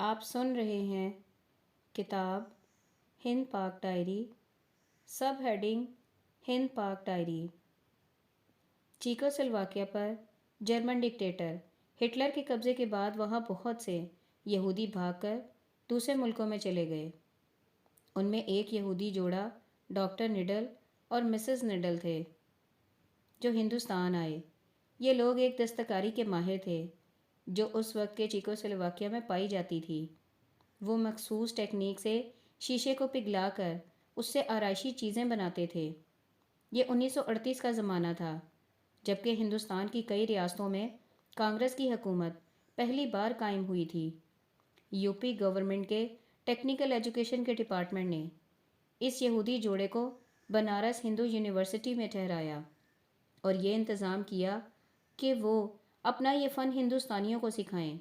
آپ سن رہے ہیں کتاب Hind Pak diary, sub heading Hind Pak diary. Czechoslovakia پر جرمن ڈکٹیٹر ہٹلر کے قبضے کے بعد وہاں بہت سے یہودی بھاگ کر دوسرے ملکوں میں چلے گئے۔ ان میں ایک یہودی جوڑا ڈاکٹر نڈل اور مسز نڈل تھے جو ہندوستان آئے۔ یہ لوگ ایک دستکاری کے ماہر تھے جو اس وقت کے چیکوسلواکیہ میں پائی جاتی تھی۔ وہ مخصوص ٹیکنیک سے شیشے کو پگھلا کر اس سے آرائشی چیزیں بناتے تھے۔ یہ 1938 کا زمانہ تھا، جبکہ ہندوستان کی کئی ریاستوں میں کانگریس کی حکومت پہلی بار قائم ہوئی تھی۔ یو پی گورنمنٹ کے ٹیکنیکل ایجوکیشن کے ڈپارٹمنٹ نے اس یہودی جوڑے کو بنارس ہندو یونیورسٹی میں ٹھہرایا اور یہ انتظام کیا کہ وہ اپنا یہ فن ہندوستانیوں کو سکھائیں۔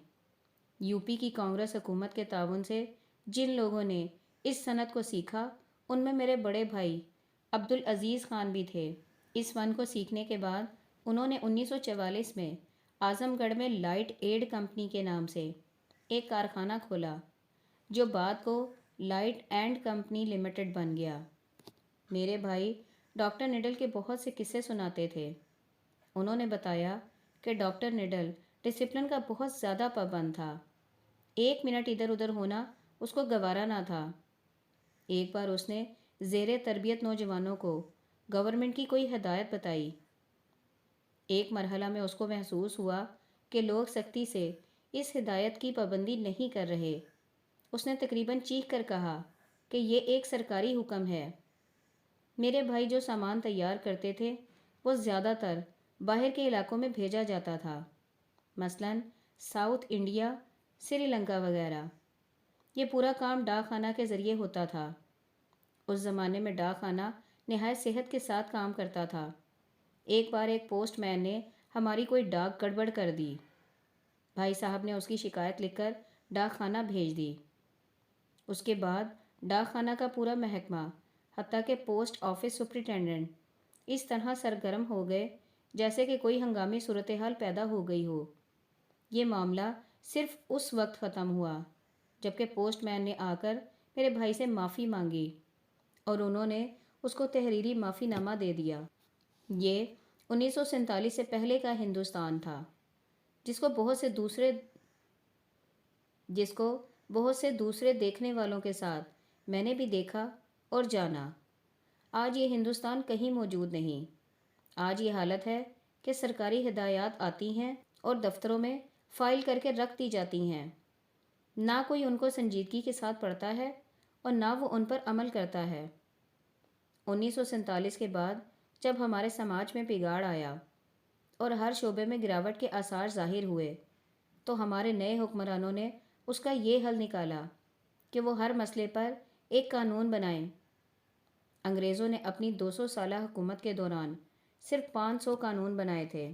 یو پی کی کانگریس حکومت کے تعاون سے جن لوگوں نے اس صنعت کو سیکھا ان میں میرے بڑے بھائی عبدالعزیز خان بھی تھے۔ اس فن کو سیکھنے کے بعد انہوں نے 1944 میں اعظم گڑھ میں لائٹ ایڈ کمپنی کے نام سے ایک کارخانہ کھولا جو بعد کو لائٹ اینڈ کمپنی لمیٹڈ بن گیا۔ میرے بھائی ڈاکٹر نڈل کے بہت سے قصے سناتے تھے۔ انہوں نے بتایا کہ ڈاکٹر نڈل ڈسپلن کا بہت زیادہ پابند تھا۔ ایک منٹ ادھر ادھر ہونا اس کو گوارا نہ تھا۔ ایک بار اس نے زیر تربیت نوجوانوں کو گورنمنٹ کی کوئی ہدایت بتائی۔ ایک مرحلہ میں اس کو محسوس ہوا کہ لوگ سختی سے اس ہدایت کی پابندی نہیں کر رہے۔ اس نے تقریباً چیخ کر کہا کہ یہ ایک سرکاری حکم ہے۔ میرے بھائی جو سامان تیار کرتے تھے وہ زیادہ تر باہر کے علاقوں میں بھیجا جاتا تھا، مثلاً ساؤتھ انڈیا، سری لنکا وغیرہ۔ یہ پورا کام ڈاک خانہ کے ذریعے ہوتا تھا۔ اس زمانے میں ڈاک خانہ نہایت صحت کے ساتھ کام کرتا تھا۔ ایک بار ایک پوسٹ مین نے ہماری کوئی ڈاک گڑبڑ کر دی۔ بھائی صاحب نے اس کی شکایت لکھ کر ڈاک خانہ بھیج دی۔ اس کے بعد ڈاک خانہ کا پورا محکمہ حتیٰ کہ پوسٹ آفس سپرنٹینڈنٹ اس طرح سرگرم ہو گئے جیسے کہ کوئی ہنگامی صورتحال پیدا ہو گئی ہو۔ یہ معاملہ صرف اس وقت ختم ہوا جبکہ پوسٹ مین نے آ کر میرے بھائی سے معافی مانگی اور انہوں نے اس کو تحریری معافی نامہ دے دیا۔ یہ 1947 سے پہلے کا ہندوستان تھا جس کو بہت سے دوسرے دیکھنے والوں کے ساتھ میں نے بھی دیکھا اور جانا۔ آج یہ ہندوستان کہیں موجود نہیں۔ آج یہ حالت ہے کہ سرکاری ہدایات آتی ہیں اور دفتروں میں فائل کر کے رکھ دی جاتی ہیں۔ نہ کوئی ان کو سنجیدگی کے ساتھ پڑھتا ہے اور نہ وہ ان پر عمل کرتا ہے۔ 1947 کے بعد جب ہمارے سماج میں بگاڑ آیا اور ہر شعبے میں گراوٹ کے آثار ظاہر ہوئے تو ہمارے نئے حکمرانوں نے اس کا یہ حل نکالا کہ وہ ہر مسئلے پر ایک قانون بنائیں۔ انگریزوں نے اپنی 200 سالہ حکومت کے دوران صرف 500 قانون بنائے تھے،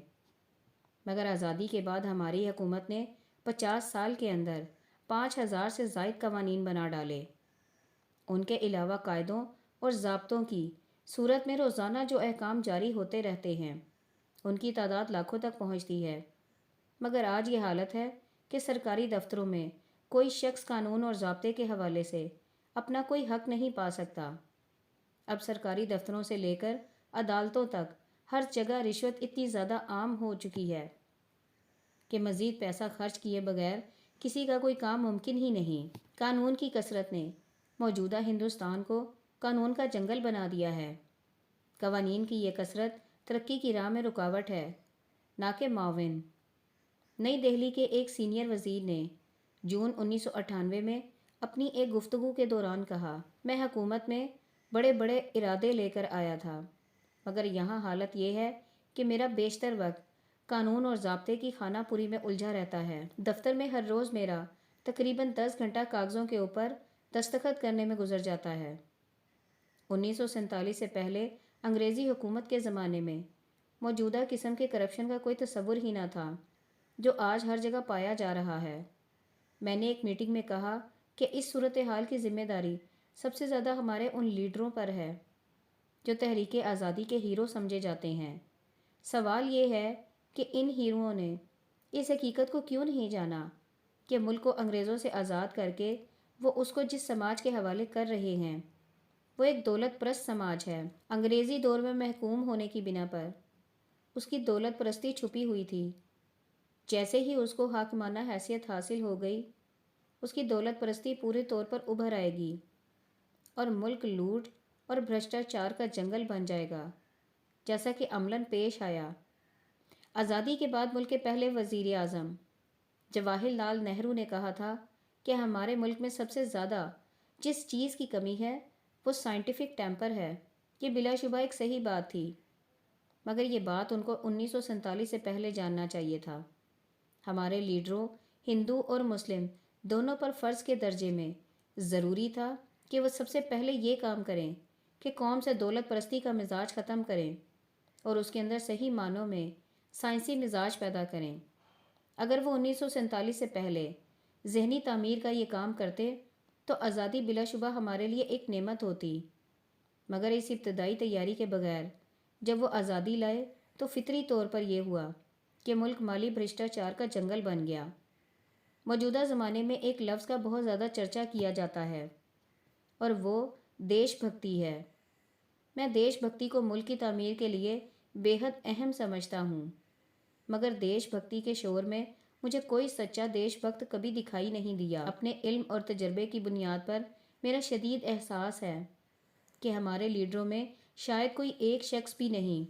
مگر آزادی کے بعد ہماری حکومت نے 50 سال کے اندر 5000 سے زائد قوانین بنا ڈالے۔ ان کے علاوہ قاعدوں اور ضابطوں کی صورت میں روزانہ جو احکام جاری ہوتے رہتے ہیں ان کی تعداد لاکھوں تک پہنچتی ہے، مگر آج یہ حالت ہے کہ سرکاری دفتروں میں کوئی شخص قانون اور ضابطے کے حوالے سے اپنا کوئی حق نہیں پا سکتا۔ اب سرکاری دفتروں سے لے کر عدالتوں تک ہر جگہ رشوت اتنی زیادہ عام ہو چکی ہے کہ مزید پیسہ خرچ کیے بغیر کسی کا کوئی کام ممکن ہی نہیں۔ قانون کی کثرت نے موجودہ ہندوستان کو قانون کا جنگل بنا دیا ہے۔ قوانین کی یہ کثرت ترقی کی راہ میں رکاوٹ ہے، نہ کہ معاون۔ نئی دہلی کے ایک سینئر وزیر نے جون 1998 میں اپنی ایک گفتگو کے دوران کہا، میں حکومت میں بڑے بڑے ارادے لے کر آیا تھا، مگر یہاں حالت یہ ہے کہ میرا بیشتر وقت قانون اور ضابطے کی خانہ پوری میں الجھا رہتا ہے۔ دفتر میں ہر روز میرا تقریباً 10 گھنٹہ کاغذوں کے اوپر دستخط کرنے میں گزر جاتا ہے۔ 1947 سے پہلے انگریزی حکومت کے زمانے میں موجودہ قسم کے کرپشن کا کوئی تصور ہی نہ تھا جو آج ہر جگہ پایا جا رہا ہے۔ میں نے ایک میٹنگ میں کہا کہ اس صورتحال کی ذمہ داری سب سے زیادہ ہمارے ان لیڈروں پر ہے جو تحریک آزادی کے ہیرو سمجھے جاتے ہیں۔ سوال یہ ہے کہ ان ہیروؤں نے اس حقیقت کو کیوں نہیں جانا کہ ملک کو انگریزوں سے آزاد کر کے وہ اس کو جس سماج کے حوالے کر رہے ہیں وہ ایک دولت پرست سماج ہے۔ انگریزی دور میں محکوم ہونے کی بنا پر اس کی دولت پرستی چھپی ہوئی تھی۔ جیسے ہی اس کو حاکمانہ حیثیت حاصل ہو گئی اس کی دولت پرستی پورے طور پر ابھر آئے گی اور ملک لوٹ اور بھرشٹاچار کا جنگل بن جائے گا، جیسا کہ عملاً پیش آیا۔ آزادی کے بعد ملک کے پہلے وزیر اعظم جواہر لال نہرو نے کہا تھا کہ ہمارے ملک میں سب سے زیادہ جس چیز کی کمی ہے وہ سائنٹیفک ٹیمپر ہے۔ یہ بلا شبہ ایک صحیح بات تھی، مگر یہ بات ان کو 1947 سے پہلے جاننا چاہیے تھا۔ ہمارے لیڈروں ہندو اور مسلم دونوں پر فرض کے درجے میں ضروری تھا کہ وہ سب سے پہلے یہ کام کریں کہ قوم سے دولت پرستی کا مزاج ختم کریں اور اس کے اندر صحیح معنوں میں سائنسی مزاج پیدا کریں۔ اگر وہ 1947 سے پہلے ذہنی تعمیر کا یہ کام کرتے تو آزادی بلا شبہ ہمارے لیے ایک نعمت ہوتی، مگر اس ابتدائی تیاری کے بغیر جب وہ آزادی لائے تو فطری طور پر یہ ہوا کہ ملک مالی بھرشٹاچار کا جنگل بن گیا۔ موجودہ زمانے میں ایک لفظ کا بہت زیادہ چرچا کیا جاتا ہے اور وہ دیش بھکتی ہے۔ میں دیش بھکتی کو ملک کی تعمیر کے لیے بے حد اہم سمجھتا ہوں، مگر دیش بھکتی کے شور میں مجھے کوئی سچا دیش بھکت کبھی دکھائی نہیں دیا۔ اپنے علم اور تجربے کی بنیاد پر میرا شدید احساس ہے کہ ہمارے لیڈروں میں شاید کوئی ایک شخص بھی نہیں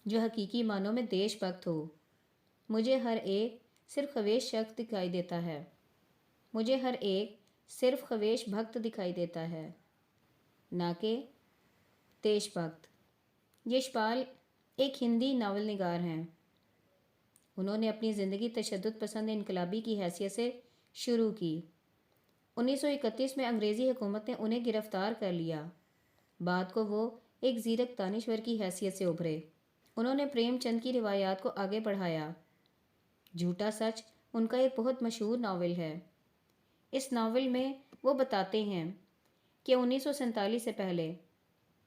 جو حقیقی معنوں میں دیش بھکت ہو۔ مجھے ہر ایک صرف خواہش شخص دکھائی دیتا ہے۔ مجھے ہر ایک صرف خواہش بھکت دکھائی دیتا ہے، نہ کہ دیش بھکت۔ یشپال ایک ہندی ناول نگار ہیں۔ انہوں نے اپنی زندگی تشدد پسند انقلابی کی حیثیت سے شروع کی۔ 1931 میں انگریزی حکومت نے انہیں گرفتار کر لیا۔ بعد کو وہ ایک زیرک دانشور کی حیثیت سے ابھرے۔ انہوں نے پریم چند کی روایات کو آگے بڑھایا۔ جھوٹا سچ ان کا ایک بہت مشہور ناول ہے۔ اس ناول میں وہ بتاتے ہیں کہ 1947 سے پہلے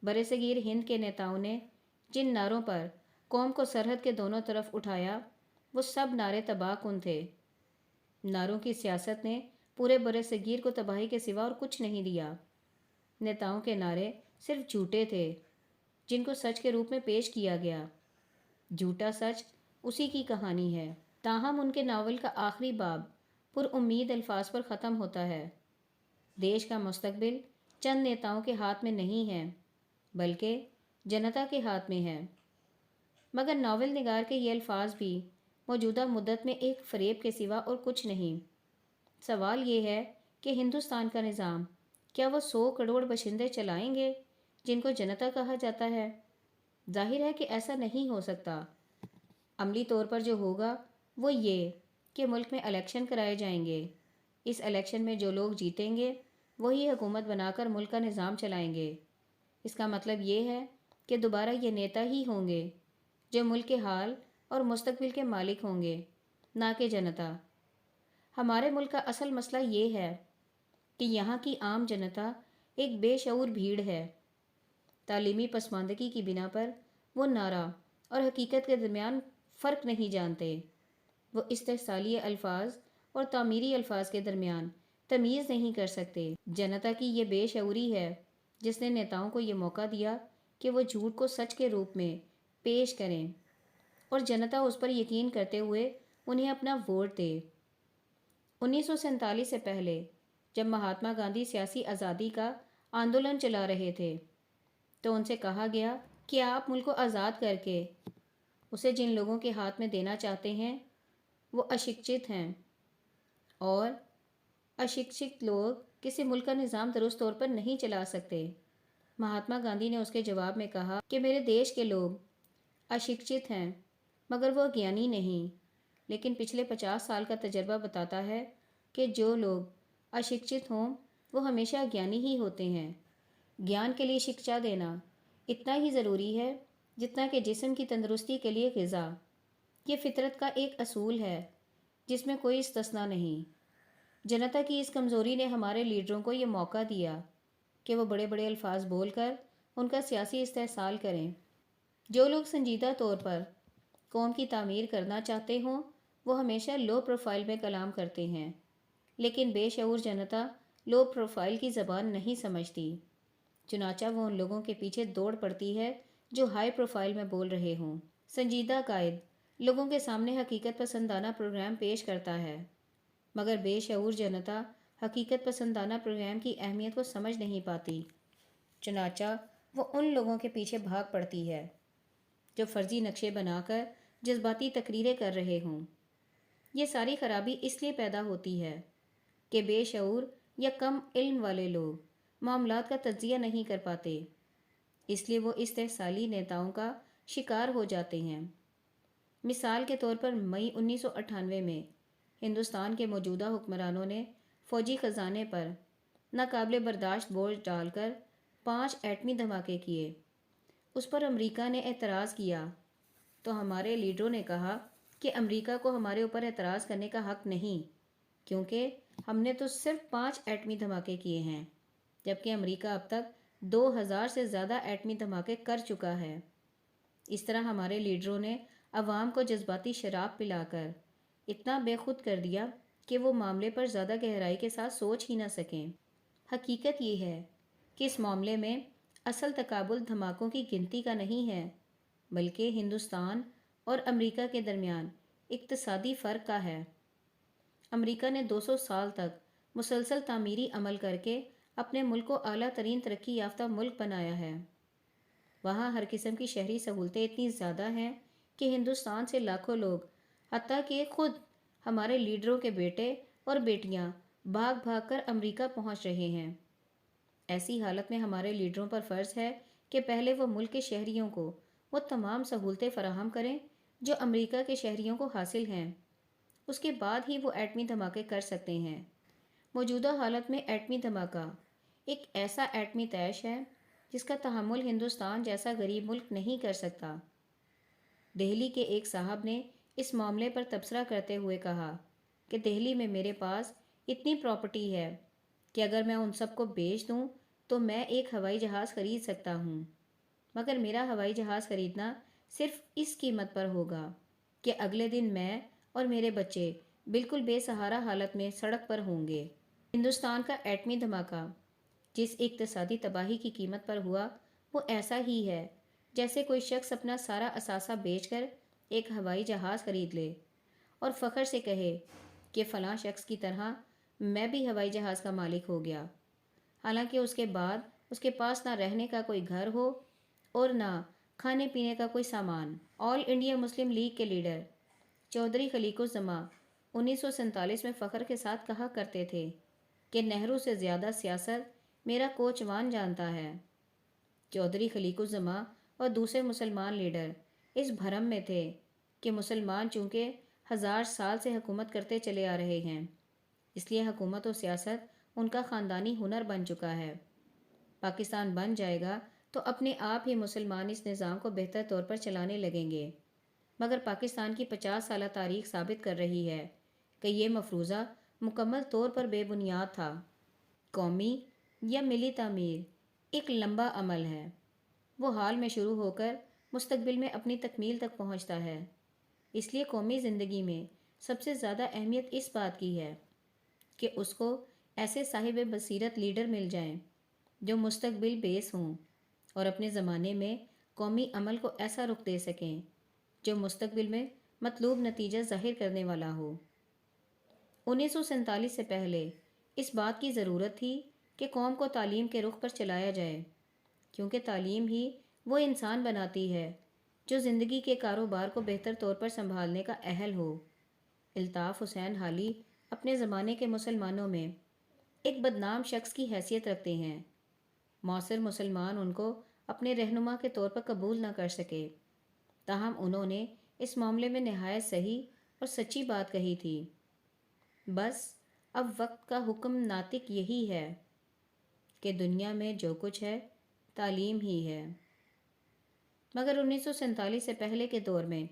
برصغیر ہند کے نیتاؤں نے جن نعروں پر قوم کو سرحد کے دونوں طرف اٹھایا وہ سب نعرے تباہ کن تھے۔ نعروں کی سیاست نے پورے برصغیر کو تباہی کے سوا اور کچھ نہیں دیا۔ نیتاؤں کے نعرے صرف جھوٹے تھے جن کو سچ کے روپ میں پیش کیا گیا۔ جھوٹا سچ اسی کی کہانی ہے۔ تاہم ان کے ناول کا آخری باب پر امید الفاظ پر ختم ہوتا ہے۔ دیش کا مستقبل چند نیتاؤں کے ہاتھ میں نہیں ہے بلکہ جنتا کے ہاتھ میں ہے۔ مگر ناول نگار کے یہ الفاظ بھی موجودہ مدت میں ایک فریب کے سوا اور کچھ نہیں۔ سوال یہ ہے کہ ہندوستان کا نظام کیا وہ 100 کروڑ باشندے چلائیں گے جن کو جنتا کہا جاتا ہے؟ ظاہر ہے کہ ایسا نہیں ہو سکتا۔ عملی طور پر جو ہوگا وہ یہ کہ ملک میں الیکشن کرائے جائیں گے۔ اس الیکشن میں جو لوگ جیتیں گے وہی حکومت بنا کر ملک کا نظام چلائیں گے۔ اس کا مطلب یہ ہے کہ دوبارہ یہ نیتا ہی ہوں گے جو ملک کے حال اور مستقبل کے مالک ہوں گے، نہ کہ جنتا۔ ہمارے ملک کا اصل مسئلہ یہ ہے کہ یہاں کی عام جنتا ایک بے شعور بھیڑ ہے۔ تعلیمی پسماندگی کی بنا پر وہ نعرہ اور حقیقت کے درمیان فرق نہیں جانتے۔ وہ استحصالی الفاظ اور تعمیری الفاظ کے درمیان تمیز نہیں کر سکتے۔ جنتا کی یہ بے شعوری ہے جس نے نیتاؤں کو یہ موقع دیا کہ وہ جھوٹ کو سچ کے روپ میں پیش کریں اور جنتا اس پر یقین کرتے ہوئے انہیں اپنا ووٹ دے۔ 1947 سے پہلے جب مہاتما گاندھی سیاسی آزادی کا آندولن چلا رہے تھے تو ان سے کہا گیا کہ آپ ملک کو آزاد کر کے اسے جن لوگوں کے ہاتھ میں دینا چاہتے ہیں وہ اشکشت ہیں، اور اشکشت لوگ کسی ملک کا نظام درست طور پر نہیں چلا سکتے۔ مہاتما گاندھی نے اس کے جواب میں کہا کہ میرے دیش کے لوگ اشکشت ہیں مگر وہ گیانی نہیں، لیکن پچھلے 50 سال کا تجربہ بتاتا ہے کہ جو لوگ اشکشت ہوں وہ ہمیشہ گیانی ہی ہوتے ہیں۔ گیان کے لیے شکشا دینا اتنا ہی ضروری ہے جتنا کہ جسم کی تندرستی کے لیے غذا۔ یہ فطرت کا ایک اصول ہے جس میں کوئی استثنا نہیں۔ جنتا کی اس کمزوری نے ہمارے لیڈروں کو یہ موقع دیا کہ وہ بڑے بڑے الفاظ بول کر ان کا سیاسی استحصال کریں۔ جو لوگ سنجیدہ طور پر قوم کی تعمیر کرنا چاہتے ہوں وہ ہمیشہ لو پروفائل میں کلام کرتے ہیں۔ لیکن بے شعور جنتا لو پروفائل کی زبان نہیں سمجھتی، چنانچہ وہ ان لوگوں کے پیچھے دوڑ پڑتی ہے جو ہائی پروفائل میں بول رہے ہوں۔ سنجیدہ قائد لوگوں کے سامنے حقیقت پسندانہ پروگرام پیش کرتا ہے، مگر بے شعور جنتا حقیقت پسندانہ پروگرام کی اہمیت کو سمجھ نہیں پاتی، چنانچہ وہ ان لوگوں کے پیچھے بھاگ پڑتی ہے جو فرضی نقشے بنا کر جذباتی تقریریں کر رہے ہوں۔ یہ ساری خرابی اس لیے پیدا ہوتی ہے کہ بے شعور یا کم علم والے لوگ معاملات کا تجزیہ نہیں کر پاتے، اس لیے وہ استحصالی نیتاؤں کا شکار ہو جاتے ہیں۔ مثال کے طور پر مئی 1998 میں ہندوستان کے موجودہ حکمرانوں نے فوجی خزانے پر ناقابل برداشت بوجھ ڈال کر 5 ایٹمی دھماکے کیے۔ اس پر امریکہ نے اعتراض کیا تو ہمارے لیڈروں نے کہا کہ امریکہ کو ہمارے اوپر اعتراض کرنے کا حق نہیں، کیونکہ ہم نے تو صرف 5 ایٹمی دھماکے کیے ہیں، جبکہ امریکہ اب تک 2000 سے زیادہ ایٹمی دھماکے کر چکا ہے۔ اس طرح ہمارے لیڈروں نے عوام کو جذباتی شراب پلا کر اتنا بے خود کر دیا کہ وہ معاملے پر زیادہ گہرائی کے ساتھ سوچ ہی نہ سکیں۔ حقیقت یہ ہے کہ اس معاملے میں اصل تقابل دھماکوں کی گنتی کا نہیں ہے، بلکہ ہندوستان اور امریکہ کے درمیان اقتصادی فرق کا ہے۔ امریکہ نے 200 سال تک مسلسل تعمیری عمل کر کے اپنے ملک کو اعلیٰ ترین ترقی یافتہ ملک بنایا ہے۔ وہاں ہر قسم کی شہری سہولتیں اتنی زیادہ ہیں کہ ہندوستان سے لاکھوں لوگ، حتیٰ کہ خود ہمارے لیڈروں کے بیٹے اور بیٹیاں بھاگ بھاگ کر امریکہ پہنچ رہے ہیں۔ ایسی حالت میں ہمارے لیڈروں پر فرض ہے کہ پہلے وہ ملک کے شہریوں کو وہ تمام سہولتیں فراہم کریں جو امریکہ کے شہریوں کو حاصل ہیں، اس کے بعد ہی وہ ایٹمی دھماکے کر سکتے ہیں۔ موجودہ حالت میں ایٹمی دھماکہ ایک ایسا ایٹمی طیش ہے جس کا تحمل ہندوستان جیسا غریب ملک نہیں کر سکتا۔ دہلی کے ایک صاحب نے اس معاملے پر تبصرہ کرتے ہوئے کہا کہ دہلی میں میرے پاس اتنی پراپرٹی ہے کہ اگر میں ان سب کو بیچ دوں تو میں ایک ہوائی جہاز خرید سکتا ہوں، مگر میرا ہوائی جہاز خریدنا صرف اس قیمت پر ہوگا کہ اگلے دن میں اور میرے بچے بالکل بے سہارا حالت میں سڑک پر ہوں گے۔ ہندوستان کا ایٹمی دھماکہ جس اقتصادی تباہی کی قیمت پر ہوا وہ ایسا ہی ہے جیسے کوئی شخص اپنا سارا اثاثہ بیچ کر ایک ہوائی جہاز خرید لے اور فخر سے کہے کہ فلاں شخص کی طرح میں بھی ہوائی جہاز کا مالک ہو گیا، حالانکہ اس کے بعد اس کے پاس نہ رہنے کا کوئی گھر ہو اور نہ کھانے پینے کا کوئی سامان۔ آل انڈیا مسلم لیگ کے لیڈر چودھری خلیق الزماں 1947 میں فخر کے ساتھ کہا کرتے تھے کہ نہرو سے زیادہ سیاست میرا کوچوان جانتا ہے۔ چودھری خلیق الزماں اور دوسرے مسلمان لیڈر اس بھرم میں تھے کہ مسلمان چونکہ 1000 سال سے حکومت کرتے چلے آ رہے ہیں، اس لیے حکومت و سیاست ان کا خاندانی ہنر بن چکا ہے۔ پاکستان بن جائے گا تو اپنے آپ ہی مسلمان اس نظام کو بہتر طور پر چلانے لگیں گے، مگر پاکستان کی 50 سالہ تاریخ ثابت کر رہی ہے کہ یہ مفروضہ مکمل طور پر بے بنیاد تھا۔ قومی یا ملی تعمیر ایک لمبا عمل ہے، وہ حال میں شروع ہو کر مستقبل میں اپنی تکمیل تک پہنچتا ہے۔ اس لیے قومی زندگی میں سب سے زیادہ اہمیت اس بات کی ہے کہ اس کو ایسے صاحب بصیرت لیڈر مل جائیں جو مستقبل بیس ہوں اور اپنے زمانے میں قومی عمل کو ایسا رخ دے سکیں جو مستقبل میں مطلوب نتیجہ ظاہر کرنے والا ہو۔ 1947 سے پہلے اس بات کی ضرورت تھی کہ قوم کو تعلیم کے رخ پر چلایا جائے، کیونکہ تعلیم ہی وہ انسان بناتی ہے جو زندگی کے کاروبار کو بہتر طور پر سنبھالنے کا اہل ہو۔ الطاف حسین حالی اپنے زمانے کے مسلمانوں میں ایک بدنام شخص کی حیثیت رکھتے ہیں۔ معاصر مسلمان ان کو اپنے رہنما کے طور پر قبول نہ کر سکے، تاہم انہوں نے اس معاملے میں نہایت صحیح اور سچی بات کہی تھی۔ بس اب وقت کا حکم ناطق یہی ہے کہ دنیا میں جو کچھ ہے تعلیم ہی ہے۔ مگر 1947 سے پہلے کے دور میں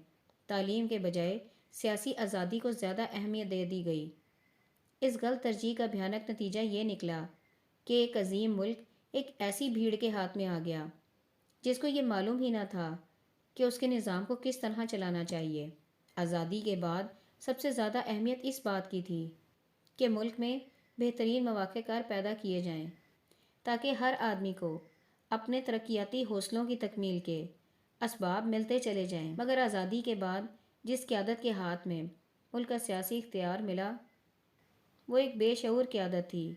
تعلیم کے بجائے سیاسی آزادی کو زیادہ اہمیت دے دی گئی۔ اس غلط ترجیح کا بھیانک نتیجہ یہ نکلا کہ ایک عظیم ملک ایک ایسی بھیڑ کے ہاتھ میں آ گیا جس کو یہ معلوم ہی نہ تھا کہ اس کے نظام کو کس طرح چلانا چاہیے۔ آزادی کے بعد سب سے زیادہ اہمیت اس بات کی تھی کہ ملک میں بہترین مواقع کار پیدا کیے جائیں تاکہ ہر آدمی کو اپنے ترقیاتی حوصلوں کی تکمیل کے اسباب ملتے چلے جائیں۔ مگر آزادی کے بعد جس قیادت کے ہاتھ میں ملک کا سیاسی اختیار ملا وہ ایک بے شعور قیادت تھی۔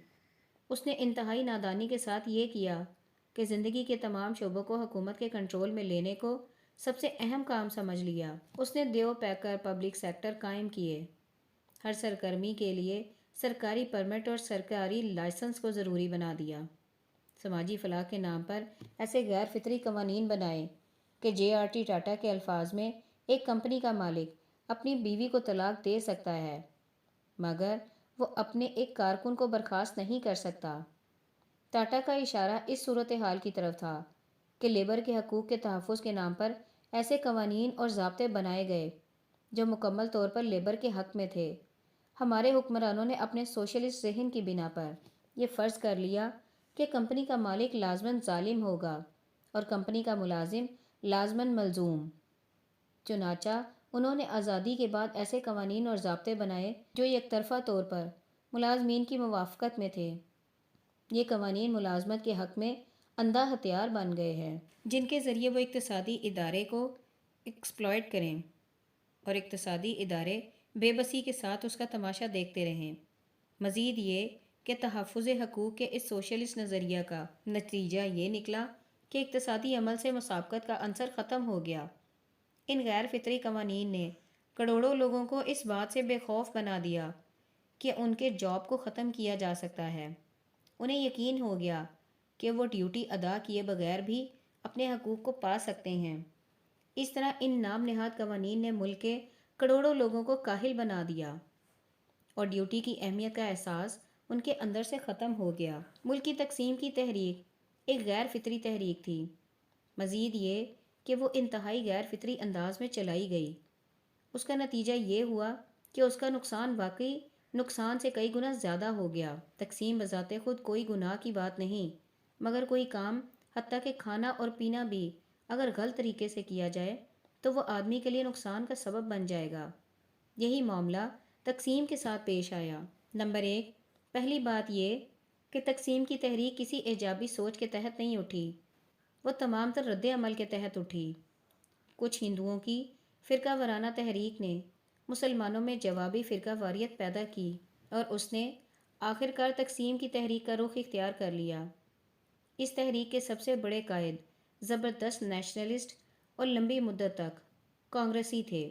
اس نے انتہائی نادانی کے ساتھ یہ کیا کہ زندگی کے تمام شعبوں کو حکومت کے کنٹرول میں لینے کو سب سے اہم کام سمجھ لیا۔ اس نے دیو پیکر پبلک سیکٹر قائم کیے، ہر سرگرمی کے لیے سرکاری پرمٹ اور سرکاری لائسنس کو ضروری بنا دیا، سماجی فلاح کے نام پر ایسے غیر فطری قوانین بنائے کہ JRT ٹاٹا کے الفاظ میں ایک کمپنی کا مالک اپنی بیوی کو طلاق دے سکتا ہے مگر وہ اپنے ایک کارکن کو برخاست نہیں کر سکتا۔ ٹاٹا کا اشارہ اس صورتحال کی طرف تھا کہ لیبر کے حقوق کے تحفظ کے نام پر ایسے قوانین اور ضابطے بنائے گئے جو مکمل طور پر لیبر کے حق میں تھے۔ ہمارے حکمرانوں نے اپنے سوشلسٹ ذہن کی بنا پر یہ فرض کر لیا کہ کمپنی کا مالک لازماً ظالم ہوگا اور کمپنی کا ملازم لازماً ملزوم۔ چنانچہ انہوں نے آزادی کے بعد ایسے قوانین اور ضابطے بنائے جو یک طرفہ طور پر ملازمین کی موافقت میں تھے۔ یہ قوانین ملازمت کے حق میں اندھا ہتھیار بن گئے ہیں جن کے ذریعے وہ اقتصادی ادارے کو ایکسپلائٹ کریں اور اقتصادی ادارے بے بسی کے ساتھ اس کا تماشا دیکھتے رہیں۔ مزید یہ کہ تحفظ حقوق کے اس سوشلسٹ نظریہ کا نتیجہ یہ نکلا کہ اقتصادی عمل سے مسابقت کا عنصر ختم ہو گیا۔ ان غیر فطری قوانین نے کروڑوں لوگوں کو اس بات سے بے خوف بنا دیا کہ ان کے جاب کو ختم کیا جا سکتا ہے۔ انہیں یقین ہو گیا کہ وہ ڈیوٹی ادا کیے بغیر بھی اپنے حقوق کو پا سکتے ہیں۔ اس طرح ان نام نہاد قوانین نے ملک کے کروڑوں لوگوں کو کاہل بنا دیا اور ڈیوٹی کی اہمیت کا احساس ان کے اندر سے ختم ہو گیا۔ ملک کی تقسیم کی تحریک ایک غیر فطری تحریک تھی، مزید یہ کہ وہ انتہائی غیر فطری انداز میں چلائی گئی۔ اس کا نتیجہ یہ ہوا کہ اس کا نقصان واقعی نقصان سے کئی گنا زیادہ ہو گیا۔ تقسیم بذات خود کوئی گناہ کی بات نہیں، مگر کوئی کام حتیٰ کہ کھانا اور پینا بھی اگر غلط طریقے سے کیا جائے تو وہ آدمی کے لیے نقصان کا سبب بن جائے گا۔ یہی معاملہ تقسیم کے ساتھ پیش آیا۔ نمبر 1، پہلی بات یہ کہ تقسیم کی تحریک کسی ایجابی سوچ کے تحت نہیں اٹھی، وہ تمام تر رد عمل کے تحت اٹھی۔ کچھ ہندوؤں کی فرقہ وارانہ تحریک نے مسلمانوں میں جوابی فرقہ واریت پیدا کی اور اس نے آخر کار تقسیم کی تحریک کا رخ اختیار کر لیا۔ اس تحریک کے سب سے بڑے قائد زبردست نیشنلسٹ اور لمبی مدت تک کانگریسی تھے۔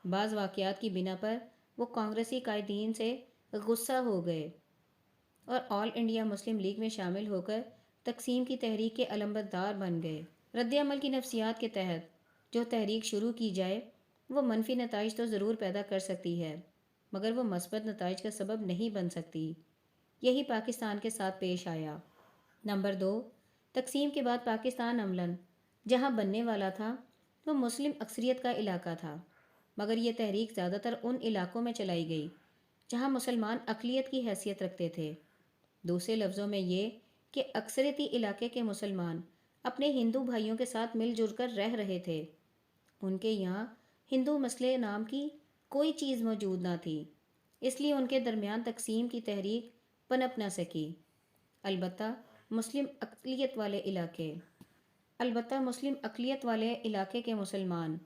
بعض واقعات کی بنا پر وہ کانگریسی قائدین سے غصہ ہو گئے اور آل انڈیا مسلم لیگ میں شامل ہو کر تقسیم کی تحریک کے علمبردار بن گئے۔ رد عمل کی نفسیات کے تحت جو تحریک شروع کی جائے وہ منفی نتائج تو ضرور پیدا کر سکتی ہے مگر وہ مثبت نتائج کا سبب نہیں بن سکتی۔ یہی پاکستان کے ساتھ پیش آیا۔ نمبر 2، تقسیم کے بعد پاکستان عملاً جہاں بننے والا تھا وہ مسلم اکثریت کا علاقہ تھا، مگر یہ تحریک زیادہ تر ان علاقوں میں چلائی گئی جہاں مسلمان اقلیت کی حیثیت رکھتے تھے۔ دوسرے لفظوں میں یہ کہ اکثریتی علاقے کے مسلمان اپنے ہندو بھائیوں کے ساتھ مل جل کر رہ رہے تھے۔ ان کے یہاں ہندو مسئلے نام کی کوئی چیز موجود نہ تھی، اس لیے ان کے درمیان تقسیم کی تحریک پنپ نہ سکی۔ البتہ مسلم اقلیت والے علاقے کے مسلمان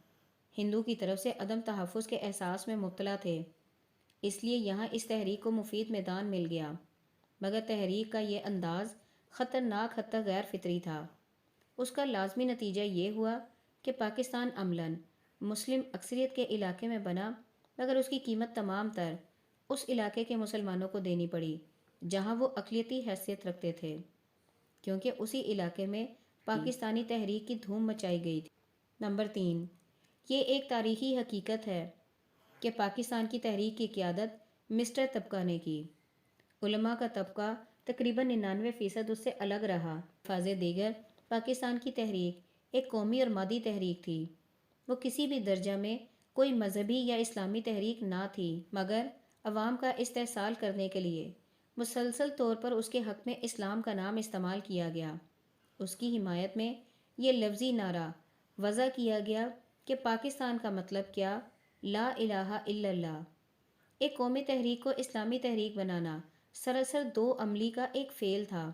ہندو کی طرف سے عدم تحفظ کے احساس میں مبتلا تھے، اس لیے یہاں اس تحریک کو مفید میدان مل گیا، مگر تحریک کا یہ انداز خطرناک حد تک غیر فطری تھا۔ اس کا لازمی نتیجہ یہ ہوا کہ پاکستان عملاً مسلم اکثریت کے علاقے میں بنا مگر اس کی قیمت تمام تر اس علاقے کے مسلمانوں کو دینی پڑی جہاں وہ اقلیتی حیثیت رکھتے تھے، کیونکہ اسی علاقے میں پاکستانی تحریک کی دھوم مچائی گئی تھی۔ نمبر 3، یہ ایک تاریخی حقیقت ہے کہ پاکستان کی تحریک کی قیادت مسٹر طبقہ نے کی۔ علماء کا طبقہ تقریباً 99% اس سے الگ رہا۔ الفاظ دیگر پاکستان کی تحریک ایک قومی اور مادی تحریک تھی۔ وہ کسی بھی درجہ میں کوئی مذہبی یا اسلامی تحریک نہ تھی، مگر عوام کا استحصال کرنے کے لیے مسلسل طور پر اس کے حق میں اسلام کا نام استعمال کیا گیا۔ اس کی حمایت میں یہ لفظی نعرہ وضع کیا گیا کہ پاکستان کا مطلب کیا، لا الہ الا اللہ۔ ایک قومی تحریک کو اسلامی تحریک بنانا سراسر دو عملی کا ایک فعل تھا۔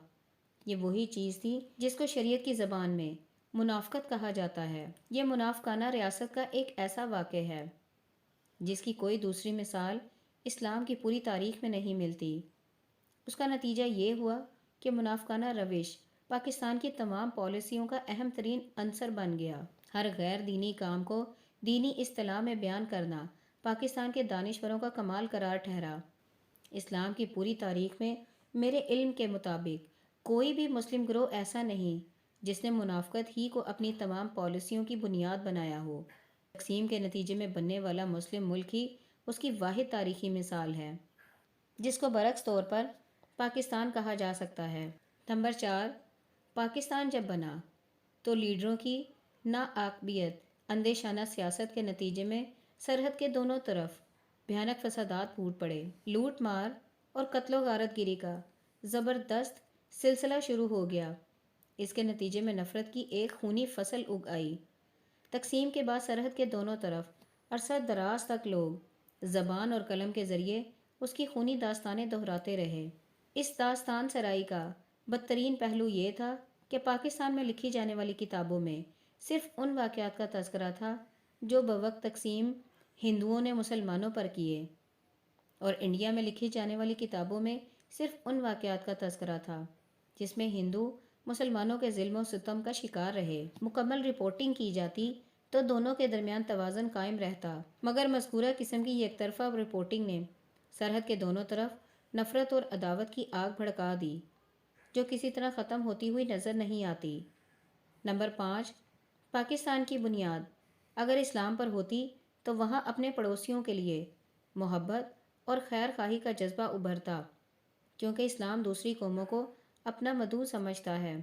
یہ وہی چیز تھی جس کو شریعت کی زبان میں منافقت کہا جاتا ہے۔ یہ منافقانہ ریاست کا ایک ایسا واقعہ ہے جس کی کوئی دوسری مثال اسلام کی پوری تاریخ میں نہیں ملتی۔ اس کا نتیجہ یہ ہوا کہ منافقانہ روش پاکستان کی تمام پالیسیوں کا اہم ترین عنصر بن گیا۔ ہر غیر دینی کام کو دینی اصطلاح میں بیان کرنا پاکستان کے دانشوروں کا کمال قرار ٹھہرا۔ اسلام کی پوری تاریخ میں میرے علم کے مطابق کوئی بھی مسلم گروہ ایسا نہیں جس نے منافقت ہی کو اپنی تمام پالیسیوں کی بنیاد بنایا ہو۔ تقسیم کے نتیجے میں بننے والا مسلم ملک ہی اس کی واحد تاریخی مثال ہے، جس کو برعکس طور پر پاکستان کہا جا سکتا ہے۔ نمبر 4، پاکستان جب بنا تو لیڈروں کی ناعاقبیت اندیشانہ سیاست کے نتیجے میں سرحد کے دونوں طرف بھیانک فسادات پھوٹ پڑے۔ لوٹ مار اور قتل و غارت گری کا زبردست سلسلہ شروع ہو گیا۔ اس کے نتیجے میں نفرت کی ایک خونی فصل اگ آئی۔ تقسیم کے بعد سرحد کے دونوں طرف عرصہ دراز تک لوگ زبان اور قلم کے ذریعے اس کی خونی داستانیں دہراتے رہے۔ اس داستان سرائی کا بدترین پہلو یہ تھا کہ پاکستان میں لکھی جانے والی کتابوں میں صرف ان واقعات کا تذکرہ تھا جو بوقت تقسیم ہندوؤں نے مسلمانوں پر کیے، اور انڈیا میں لکھی جانے والی کتابوں میں صرف ان واقعات کا تذکرہ تھا جس میں ہندو مسلمانوں کے ظلم و ستم کا شکار رہے۔ مکمل رپورٹنگ کی جاتی تو دونوں کے درمیان توازن قائم رہتا، مگر مذکورہ قسم کی یک طرفہ رپورٹنگ نے سرحد کے دونوں طرف نفرت اور عداوت کی آگ بھڑکا دی جو کسی طرح ختم ہوتی ہوئی نظر نہیں آتی۔ نمبر 5، پاکستان کی بنیاد اگر اسلام پر ہوتی تو وہاں اپنے پڑوسیوں کے لیے محبت اور خیر خواہی کا جذبہ ابھرتا، کیونکہ اسلام دوسری قوموں کو اپنا مدعو سمجھتا ہے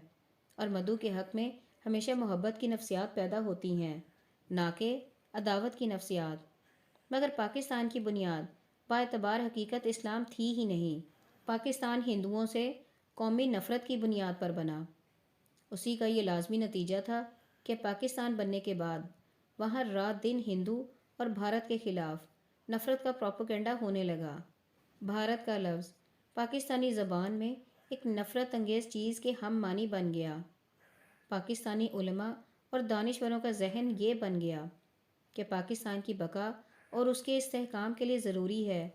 اور مدعو کے حق میں ہمیشہ محبت کی نفسیات پیدا ہوتی ہیں، نہ کہ عداوت کی نفسیات۔ مگر پاکستان کی بنیاد باعتبار حقیقت اسلام تھی ہی نہیں۔ پاکستان ہندوؤں سے قومی نفرت کی بنیاد پر بنا۔ اسی کا یہ لازمی نتیجہ تھا کہ پاکستان بننے کے بعد وہاں رات دن ہندو اور بھارت کے خلاف نفرت کا پروپیگنڈا ہونے لگا۔ بھارت کا لفظ پاکستانی زبان میں ایک نفرت انگیز چیز کے ہم معنی بن گیا۔ پاکستانی علماء اور دانشوروں کا ذہن یہ بن گیا کہ پاکستان کی بقا اور اس کے استحکام کے لیے ضروری ہے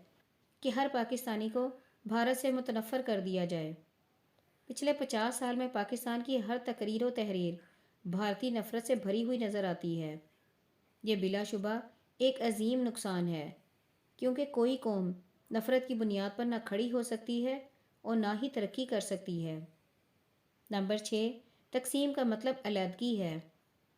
کہ ہر پاکستانی کو بھارت سے متنفر کر دیا جائے۔ پچھلے 50 سال میں پاکستان کی ہر تقریر و تحریر بھارتی نفرت سے بھری ہوئی نظر آتی ہے۔ یہ بلا شبہ ایک عظیم نقصان ہے، کیونکہ کوئی قوم نفرت کی بنیاد پر نہ کھڑی ہو سکتی ہے اور نہ ہی ترقی کر سکتی ہے۔ نمبر 6، تقسیم کا مطلب علیحدگی ہے۔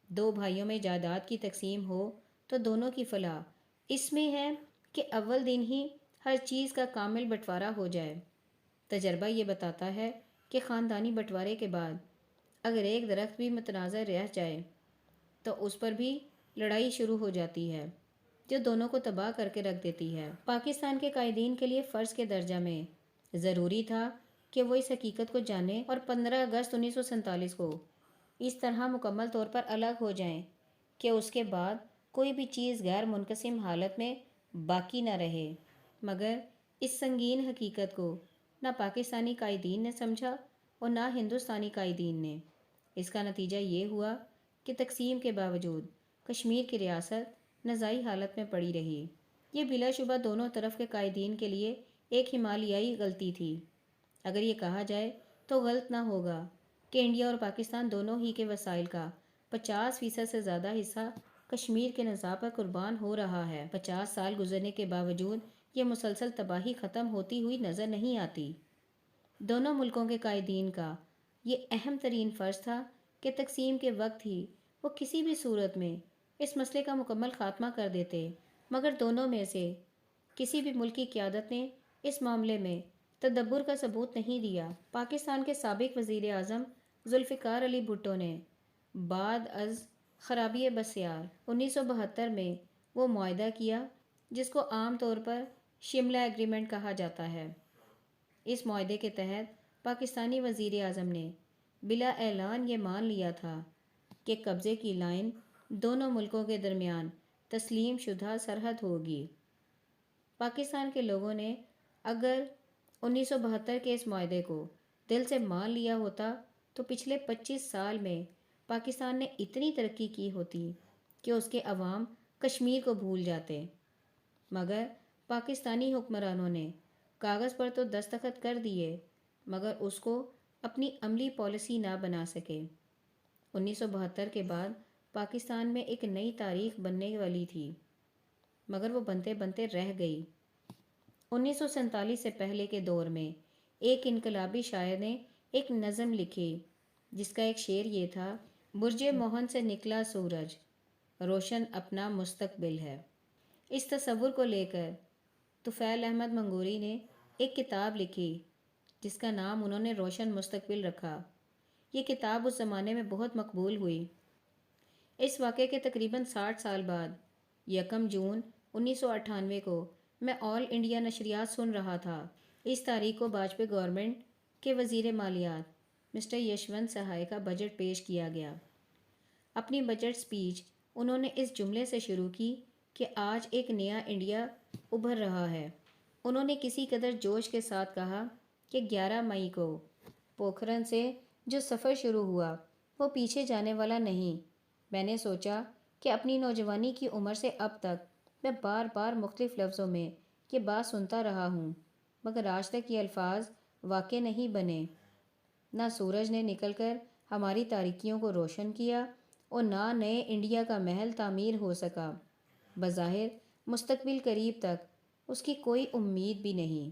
دو بھائیوں میں جائیداد کی تقسیم ہو تو دونوں کی فلاح اس میں ہے کہ اول دن ہی ہر چیز کا کامل بٹوارا ہو جائے۔ تجربہ یہ بتاتا ہے کہ خاندانی بٹوارے کے بعد اگر ایک درخت بھی متنازع رہ جائے تو اس پر بھی لڑائی شروع ہو جاتی ہے جو دونوں کو تباہ کر کے رکھ دیتی ہے۔ پاکستان کے قائدین کے لیے فرض کے درجہ میں ضروری تھا کہ وہ اس حقیقت کو جانیں اور 15 اگست 1947 کو اس طرح مکمل طور پر الگ ہو جائیں کہ اس کے بعد کوئی بھی چیز غیر منقسم حالت میں باقی نہ رہے۔ مگر اس سنگین حقیقت کو نہ پاکستانی قائدین نے سمجھا اور نہ ہندوستانی قائدین نے۔ اس کا نتیجہ یہ ہوا کہ تقسیم کے باوجود کشمیر کی ریاست نزاعی حالت میں پڑی رہی۔ یہ بلا شبہ دونوں طرف کے قائدین کے لیے ایک ہمالیائی غلطی تھی۔ اگر یہ کہا جائے تو غلط نہ ہوگا کہ انڈیا اور پاکستان دونوں ہی کے وسائل کا 50% سے زیادہ حصہ کشمیر کے نزاع پر قربان ہو رہا ہے۔ 50 سال گزرنے کے باوجود یہ مسلسل تباہی ختم ہوتی ہوئی نظر نہیں آتی۔ دونوں ملکوں کے قائدین کا یہ اہم ترین فرض تھا کہ تقسیم کے وقت ہی وہ کسی بھی صورت میں اس مسئلے کا مکمل خاتمہ کر دیتے، مگر دونوں میں سے کسی بھی ملک کی قیادت نے اس معاملے میں تدبر کا ثبوت نہیں دیا۔ پاکستان کے سابق وزیر اعظم ذوالفقار علی بھٹو نے بعد از خرابی بسیار 1972 میں وہ معاہدہ کیا جس کو عام طور پر شملہ ایگریمنٹ کہا جاتا ہے۔ اس معاہدے کے تحت پاکستانی وزیر اعظم نے بلا اعلان یہ مان لیا تھا کہ قبضے کی لائن دونوں ملکوں کے درمیان تسلیم شدہ سرحد ہوگی۔ پاکستان کے لوگوں نے اگر 1972 کے اس معاہدے کو دل سے مان لیا ہوتا تو پچھلے 25 سال میں پاکستان نے اتنی ترقی کی ہوتی کہ اس کے عوام کشمیر کو بھول جاتے، مگر پاکستانی حکمرانوں نے کاغذ پر تو دستخط کر دیے مگر اس کو اپنی عملی پالیسی نہ بنا سکے۔ 1972 کے بعد پاکستان میں ایک نئی تاریخ بننے والی تھی مگر وہ بنتے بنتے رہ گئی۔ 1947 سے پہلے کے دور میں ایک انقلابی شاعر نے ایک نظم لکھی جس کا ایک شعر یہ تھا: برج موہن سے نکلا سورج، روشن اپنا مستقبل ہے۔ اس تصور کو لے کر طفیل احمد منگوری نے ایک کتاب لکھی جس کا نام انہوں نے روشن مستقبل رکھا۔ یہ کتاب اس زمانے میں بہت مقبول ہوئی۔ اس واقعے کے تقریباً 60 سال بعد 1 جون 1998 کو میں آل انڈیا نشریات سن رہا تھا۔ اس تاریخ کو واجپئی گورنمنٹ کے وزیر مالیات مسٹر یشونت سہائے کا بجٹ پیش کیا گیا۔ اپنی بجٹ سپیچ انہوں نے اس جملے سے شروع کی کہ آج ایک نیا انڈیا ابھر رہا ہے۔ انہوں نے کسی قدر جوش کے ساتھ کہا کہ 11 مئی کو پوکھرن سے جو سفر شروع ہوا وہ پیچھے جانے والا نہیں۔ میں نے سوچا کہ اپنی نوجوانی کی عمر سے اب تک میں بار بار مختلف لفظوں میں یہ بات سنتا رہا ہوں مگر آج تک یہ الفاظ واقع نہیں بنے۔ نہ سورج نے نکل کر ہماری تاریکیوں کو روشن کیا اور نہ نئے انڈیا کا محل تعمیر ہو سکا۔ بظاہر مستقبل قریب تک اس کی کوئی امید بھی نہیں۔